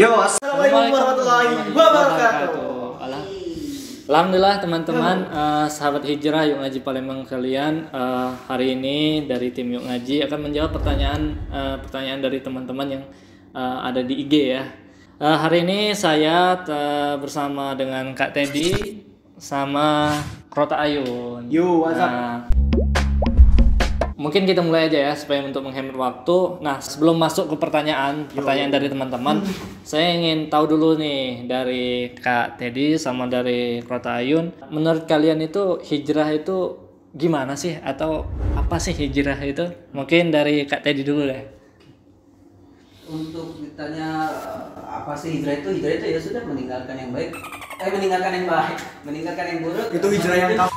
Yo, assalamualaikum warahmatullahi wabarakatuh. Alhamdulillah teman-teman, sahabat hijrah Yuk Ngaji Palembang kalian, hari ini dari tim Yuk Ngaji akan menjawab pertanyaan dari teman-teman yang ada di IG ya. Hari ini saya bersama dengan Kak Teddy sama Krota Ayun. Yo, what's up? Mungkin kita mulai aja ya supaya untuk menghemat waktu. Nah, sebelum masuk ke pertanyaan dari teman-teman, saya ingin tahu dulu nih dari Kak Teddy sama dari Krota Ayun, menurut kalian itu hijrah itu gimana sih, atau apa sih hijrah itu? Mungkin dari Kak Teddy dulu deh. Untuk ditanya apa sih hijrah itu ya sudah meninggalkan yang baik, meninggalkan yang baik, meninggalkan yang buruk. Itu hijrah yang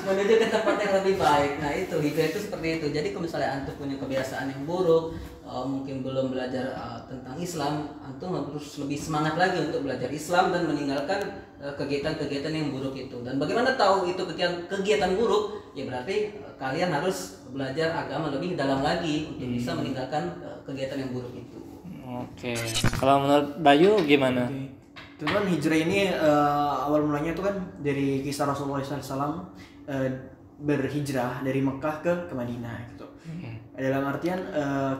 menuju ke tempat yang lebih baik. Nah itu hijrah itu seperti itu. Jadi kalau misalnya antum punya kebiasaan yang buruk, mungkin belum belajar tentang Islam, antum harus lebih semangat lagi untuk belajar Islam dan meninggalkan kegiatan-kegiatan yang buruk itu. Dan bagaimana tahu itu kegiatan buruk? Ya berarti kalian harus belajar agama lebih dalam lagi untuk bisa meninggalkan kegiatan yang buruk itu. Oke. Kalau menurut Bayu gimana? Teman hijrah ini awal mulanya itu kan dari kisah Rasulullah SAW berhijrah dari Mekah ke Madinah gitu. Dalam artian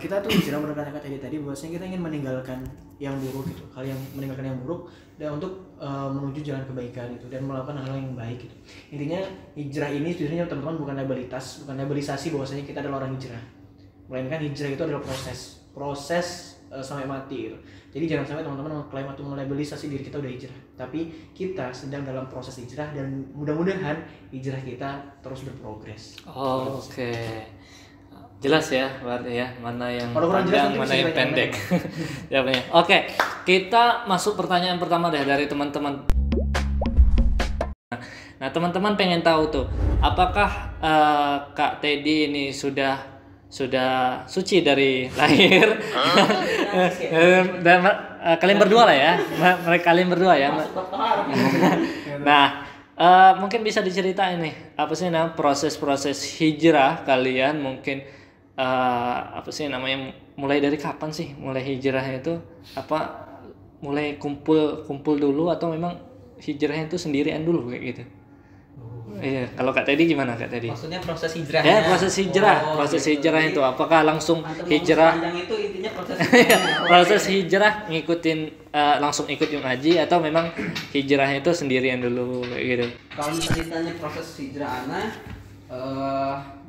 kita tuh hijrah menurut kata tadi bahwasanya kita ingin meninggalkan yang buruk gitu, kalian meninggalkan yang buruk dan untuk menuju jalan kebaikan gitu dan melakukan hal yang baik gitu. Intinya hijrah ini sebenarnya teman-teman bukan labelisasi bahwasanya kita adalah orang hijrah. Melainkan hijrah itu adalah proses sampai mati gitu. Jadi jangan sampai teman-teman mengklaim atau melabelisasi diri kita udah hijrah, tapi kita sedang dalam proses hijrah dan mudah-mudahan hijrah kita terus berprogres. Oke. Jelas ya berarti ya, mana yang kalau panjang mana yang pendek. Jawabnya. Oke, kita masuk pertanyaan pertama deh dari teman-teman. Nah, teman-teman pengen tahu tuh, apakah Kak Teddy ini sudah suci dari lahir? Dan kalian berdua lah ya, kalian berdua ya. Nah, mungkin bisa diceritain nih apa sih proses hijrah kalian, mungkin apa sih namanya, mulai dari kapan sih mulai hijrahnya itu, apa mulai kumpul dulu atau memang hijrahnya itu sendirian dulu kayak gitu? Iya, kalau Kak Teddy gimana Kak Teddy? Maksudnya proses hijrah. Ya, proses hijrah itu apakah langsung hijrah? Panjang itu intinya proses hijrah ngikutin langsung ikut Yuk Ngaji atau memang hijrahnya itu sendirian dulu kayak gitu? Kalau misalnya proses hijrah Ana,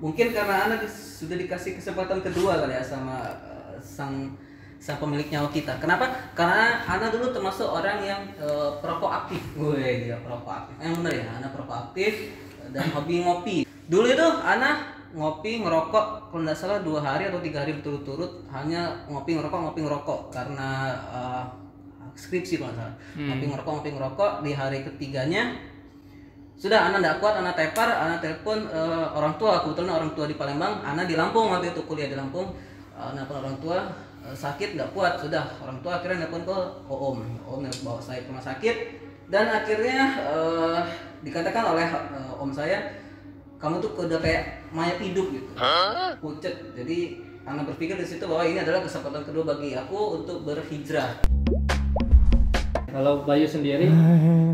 mungkin karena Ana sudah dikasih kesempatan kedua kali ya sama sang pemilik nyawa kita. Kenapa? Karena Ana dulu termasuk orang yang perokok aktif. Dia perokok aktif. Yang benar ya, Ana perokok aktif dan hobi ngopi. Dulu itu Ana ngopi ngerokok kalau nggak salah 2 hari atau 3 hari berturut-turut hanya ngopi ngerokok karena skripsi kalau nggak salah. Ngopi ngerokok di hari ketiganya sudah Ana nggak kuat, Ana tepar, Ana telepon orang tua. Kebetulan orang tua di Palembang, Ana di Lampung waktu itu kuliah di Lampung. Nelpon orang tua, sakit nggak kuat, sudah orang tua akhirnya nelpon ke Om bawa saya ke rumah sakit dan akhirnya dikatakan oleh Om saya, kamu tuh udah kayak mayat hidup gitu, pucet. Jadi Ana berpikir di situ bahwa ini adalah kesempatan kedua bagi aku untuk berhijrah. Kalau Bayu sendiri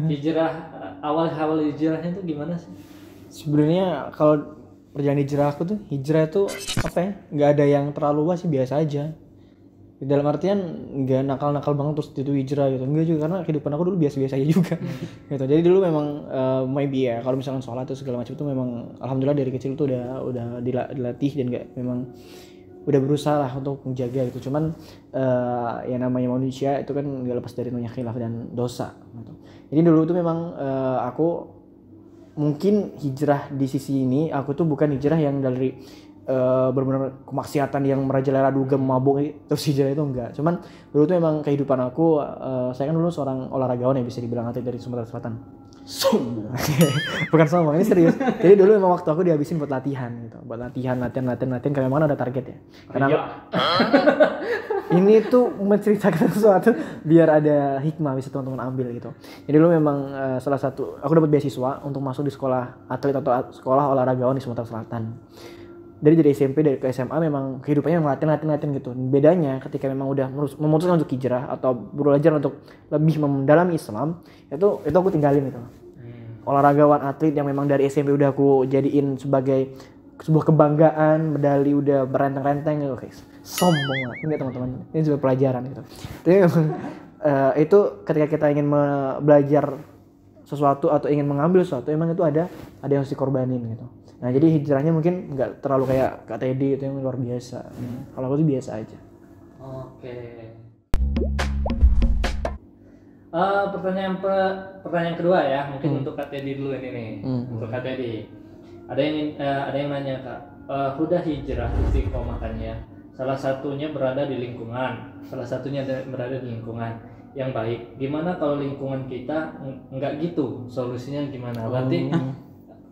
hijrah, awal hijrahnya itu gimana sih? Sebenarnya kalau perjalanan hijrah aku tuh, hijrah itu apa ya, nggak ada yang terlalu luas sih, biasa aja. Dalam artian nggak nakal-nakal banget terus itu hijrah gitu, enggak juga, karena kehidupan aku dulu biasa-biasa aja juga gitu. Jadi dulu memang maybe ya kalau misalkan sholat tuh segala macam itu memang alhamdulillah dari kecil tuh udah dilatih dan memang udah berusaha lah untuk menjaga gitu. Cuman ya namanya manusia itu kan nggak lepas dari banyak khilaf dan dosa gitu. Jadi dulu tuh memang aku mungkin hijrah di sisi ini, aku tuh bukan hijrah yang dari benar-benar kemaksiatan yang merajalela, dugem, mabuk terus hijrah itu enggak. Cuman dulu tuh memang kehidupan aku, saya kan dulu seorang olahragawan ya, bisa dibilang atlet dari Sumatera Selatan. Bukan sombong, ini serius. Jadi dulu memang waktu aku dihabisin buat latihan gitu, buat latihan karena memang ada target ya. Karena ini tuh menceritakan sesuatu biar ada hikmah bisa teman-teman ambil gitu. Jadi dulu memang salah satu aku dapat beasiswa untuk masuk di sekolah atlet atau sekolah olahragawan di Sumatera Selatan. dari SMP dari ke SMA memang kehidupannya ngelatin gitu. Bedanya ketika memang udah memutuskan untuk hijrah atau belajar untuk lebih mendalami Islam, itu aku tinggalin itu. Olahragawan atlet yang memang dari SMP udah aku jadiin sebagai sebuah kebanggaan, medali udah berenteng-renteng gitu. Oke, sombong banget enggak teman-teman. Ini sebuah pelajaran gitu. Tapi memang itu ketika kita ingin belajar sesuatu atau ingin mengambil sesuatu, emang itu ada yang harus dikorbanin gitu. Nah jadi hijrahnya mungkin nggak terlalu kayak Kak Teddy itu yang luar biasa. Kalau aku sih biasa aja. Oke. Pertanyaan kedua ya, mungkin untuk Kak Teddy dulu ini nih. Untuk Kak Teddy, ada yang nanya Kak, Huda hijrah istiqomahkannya. Salah satunya berada di lingkungan yang baik. Gimana kalau lingkungan kita nggak gitu? Solusinya gimana? Berarti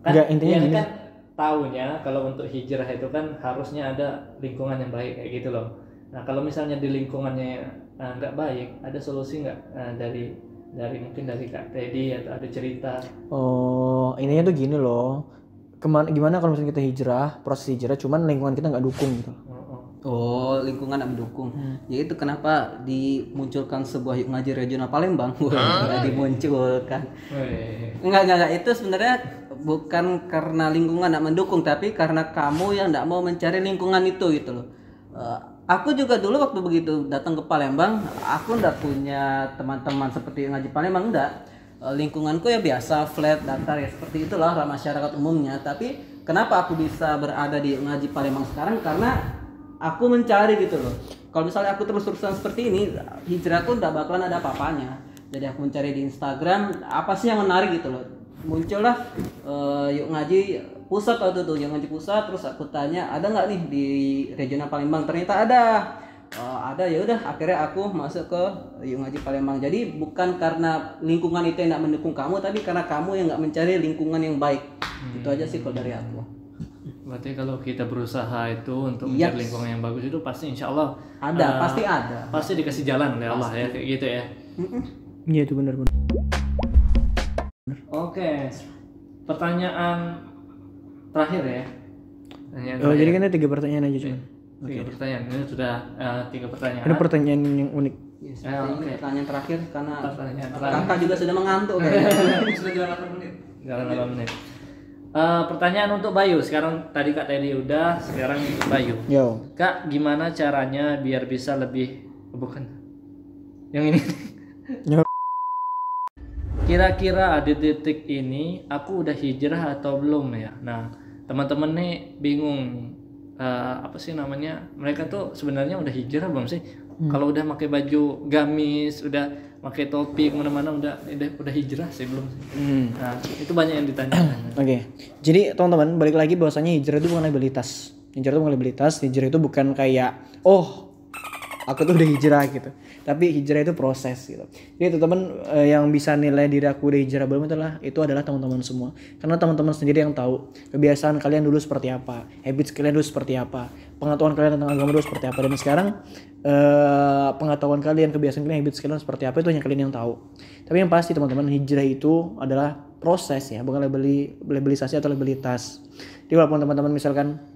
kan intinya gini. Kan taunya kalau untuk hijrah itu kan harusnya ada lingkungan yang baik kayak gitu loh. Nah kalau misalnya di lingkungannya nggak baik, ada solusi nggak dari mungkin dari Kak Teddy atau ada cerita? Oh, intinya tuh gini loh. Gimana kalau misalnya kita hijrah, proses hijrah, cuman lingkungan kita nggak dukung gitu. Oh, lingkungan nggak mendukung. Ya itu kenapa dimunculkan sebuah Yuk Ngaji regional Palembang? Nggak dimunculkan. Enggak. Itu sebenarnya bukan karena lingkungan nggak mendukung, tapi karena kamu yang nggak mau mencari lingkungan itu gitu loh. Aku juga dulu waktu begitu datang ke Palembang, aku nggak punya teman-teman seperti Yuk Ngaji Palembang, enggak. Lingkunganku ya biasa, flat, datar ya seperti itulah masyarakat umumnya. Tapi kenapa aku bisa berada di Yuk Ngaji Palembang sekarang? Karena aku mencari gitu loh. Kalau misalnya aku terus-terusan seperti ini, hijrahku nggak bakalan ada apa-apanya. Jadi aku mencari di Instagram apa sih yang menarik gitu loh. Muncullah Yuk Ngaji Pusat waktu itu, Yuk Ngaji Pusat. Terus aku tanya ada nggak nih di regional Palembang? Ternyata ada. Ada, ya udah akhirnya aku masuk ke Yuk Ngaji Palembang. Jadi bukan karena lingkungan itu yang nggak mendukung kamu, tapi karena kamu yang nggak mencari lingkungan yang baik. Itu aja sih kalau dari aku. Berarti kalau kita berusaha itu untuk mencari lingkungan yang bagus itu pasti insya Allah ada, pasti ada. Pasti dikasih jalan oleh Allah ya kayak gitu ya. Iya itu benar. Oke, pertanyaan terakhir ya. Jadi kan ada 3 pertanyaan aja cuma. 3 pertanyaan, ini sudah 3 pertanyaan. Ada pertanyaan yang unik. Yes, pertanyaan terakhir karena Pertanyaan terakhir. kakak juga sudah mengantuk kayaknya. Sudah jalan 8 menit. Jalan 8 menit. Pertanyaan untuk Bayu. Sekarang tadi Kak Teddy udah, sekarang Bayu. Yo. Kak, gimana caranya biar bisa lebih bukan yang ini? Yo. Kira-kira di titik ini aku udah hijrah atau belum ya? Nah, teman-teman nih bingung apa sih namanya? Mereka tuh sebenarnya udah hijrah belum sih? Kalau udah pakai baju gamis, udah pakai topi kemana-mana udah hijrah sih belum sih? Nah, itu banyak yang ditanyakan. Oke. Jadi teman-teman balik lagi bahwasanya hijrah itu bukan labelitas. Hijrah itu bukan kayak aku tuh udah hijrah gitu. Tapi hijrah itu proses gitu. Jadi teman-teman yang bisa nilai diri aku udah hijrah belum itu adalah teman-teman semua. Karena teman-teman sendiri yang tahu kebiasaan kalian dulu seperti apa, habits kalian dulu seperti apa, pengetahuan kalian tentang agama dulu seperti apa, dan sekarang pengetahuan kalian, kebiasaan kalian, habits kalian seperti apa itu hanya kalian yang tahu. Tapi yang pasti teman-teman, hijrah itu adalah proses ya, bukan labelisasi atau labelitas. Jadi walaupun teman-teman misalkan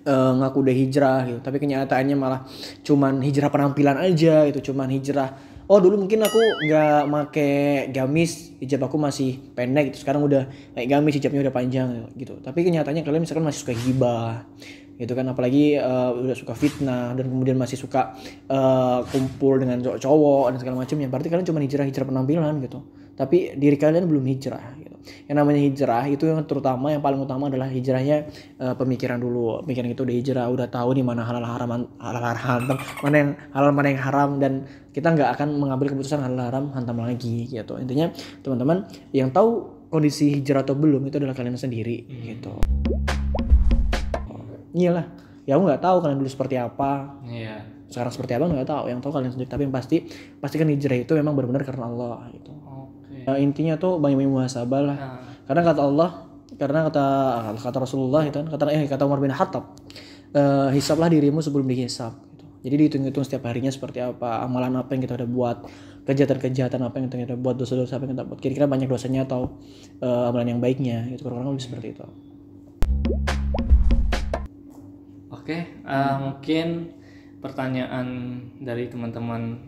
ngaku udah hijrah gitu, tapi kenyataannya malah cuman hijrah penampilan aja gitu, cuman hijrah dulu mungkin aku nggak make gamis, hijab aku masih pendek gitu, sekarang udah naik gamis, hijabnya udah panjang gitu. Tapi kenyataannya kalian misalkan masih suka gibah gitu kan, apalagi udah suka fitnah dan kemudian masih suka kumpul dengan cowok dan segala macamnya, berarti kalian cuma hijrah penampilan gitu, tapi diri kalian belum hijrah gitu. Yang namanya hijrah itu yang terutama, yang paling utama adalah hijrahnya pemikiran dulu. Pemikiran itu udah hijrah, udah tahu nih mana halal haram, mana yang halal mana yang haram, dan kita nggak akan mengambil keputusan halal haram hantam lagi gitu. Intinya teman-teman yang tahu kondisi hijrah atau belum itu adalah kalian sendiri gitu. Iyalah, ya aku nggak tahu kalian dulu seperti apa. Iya. Sekarang seperti apa nggak tahu. Yang tahu kalian sendiri. Tapi yang pastikan hijrah itu memang benar-benar karena Allah gitu. Intinya tuh banyak muhasabah lah. Karena kata Allah, karena kata Rasulullah itu kan, kata Umar bin Khattab, hisablah dirimu sebelum dihisab gitu. Jadi dihitung-hitung setiap harinya seperti apa, amalan apa yang kita udah buat, kejahatan apa yang kita buat, dosa-dosa apa yang kita buat, kira-kira banyak dosanya atau amalan yang baiknya gitu. Kurang-kurang lebih seperti itu. Mungkin pertanyaan dari teman-teman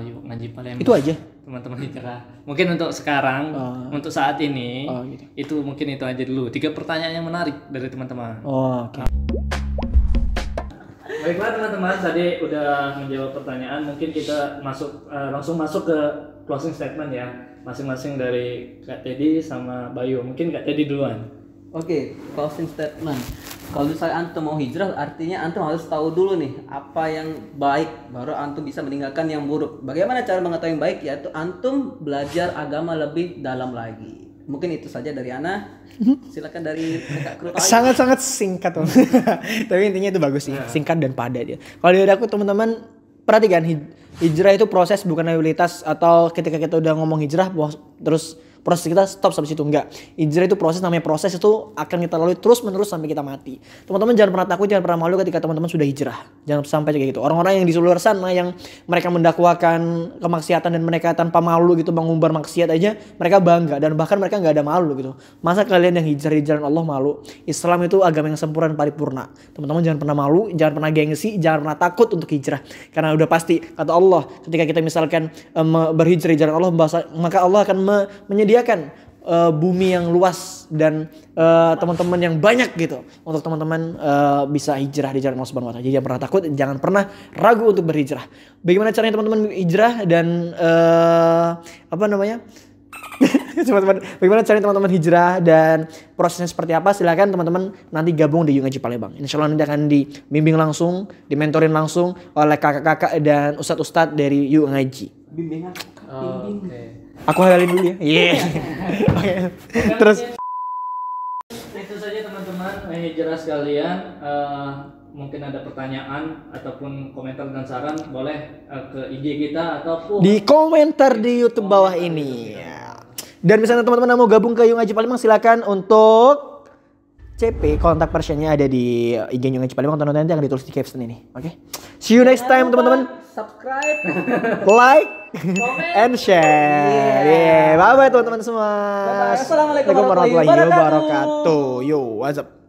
yuk ngaji Palembang. Itu aja. Teman-teman hijrah. Mungkin untuk sekarang, untuk saat ini, Gitu. itu mungkin itu aja dulu. 3 pertanyaan yang menarik dari teman-teman. Oke. Baiklah teman-teman, tadi udah menjawab pertanyaan. Mungkin kita langsung masuk ke closing statement ya, masing-masing dari Kak Teddy sama Bayu. Mungkin Kak Teddy duluan. Oke, closing statement. Kalau misalnya antum mau hijrah, artinya antum harus tahu dulu nih apa yang baik, baru antum bisa meninggalkan yang buruk. Bagaimana cara mengetahui yang baik? Yaitu antum belajar agama lebih dalam lagi. Mungkin itu saja dari Ana. Silakan dari Kak Kru. Sangat-sangat singkat Om. Tapi intinya itu bagus sih, singkat dan padat ya. Kalau dari aku teman-teman perhatikan, hijrah itu proses bukan realitas, atau ketika kita udah ngomong hijrah terus proses kita stop sampai situ, enggak. Hijrah itu proses, namanya proses itu akan kita lalui terus menerus sampai kita mati. Teman-teman jangan pernah takut, jangan pernah malu ketika teman-teman sudah hijrah. Jangan sampai kayak gitu. Orang-orang yang di luar sana yang mereka mendakwakan kemaksiatan dan mereka tanpa malu gitu mengumbar maksiat aja, mereka bangga dan bahkan mereka nggak ada malu gitu. Masa kalian yang hijrah di jalan Allah malu? Islam itu agama yang sempurna dan paripurna. Teman-teman jangan pernah malu, jangan pernah gengsi, jangan pernah takut untuk hijrah. Karena udah pasti kata Allah, ketika kita misalkan berhijrah di jalan Allah, maka Allah akan menyediakan bumi yang luas dan teman-teman yang banyak gitu untuk teman-teman bisa hijrah di jalan Allah Subhanahu wa taala. Jadi jangan pernah takut, jangan pernah ragu untuk berhijrah. Bagaimana caranya teman-teman hijrah dan bagaimana caranya teman-teman hijrah dan prosesnya seperti apa? Silakan teman-teman nanti gabung di Yuk Ngaji Palembang. Insya Allah nanti akan dibimbing langsung, dimentorin langsung oleh kakak-kakak dan ustadz-ustadz dari Yuk Ngaji. Bimbingan. Oke. Aku halalin dulu ya. Iya. Oke. Terus itu saja teman-teman hijrah sekalian. Mungkin ada pertanyaan ataupun komentar dan saran, boleh ke IG kita ataupun di komentar di YouTube bawah ini. Dan misalnya teman-teman mau gabung ke Yuk Ngaji Palembang, silakan untuk CP, kontak personnya ada di IG Yuk Ngaji Palembang, atau nanti akan ditulis di caption ini. Oke. See you next time teman-teman. Subscribe, Like and share. Yeah. Bye bye teman-teman semua. Bye-bye. Assalamualaikum warahmatullahi wabarakatuh. Yo, what's up?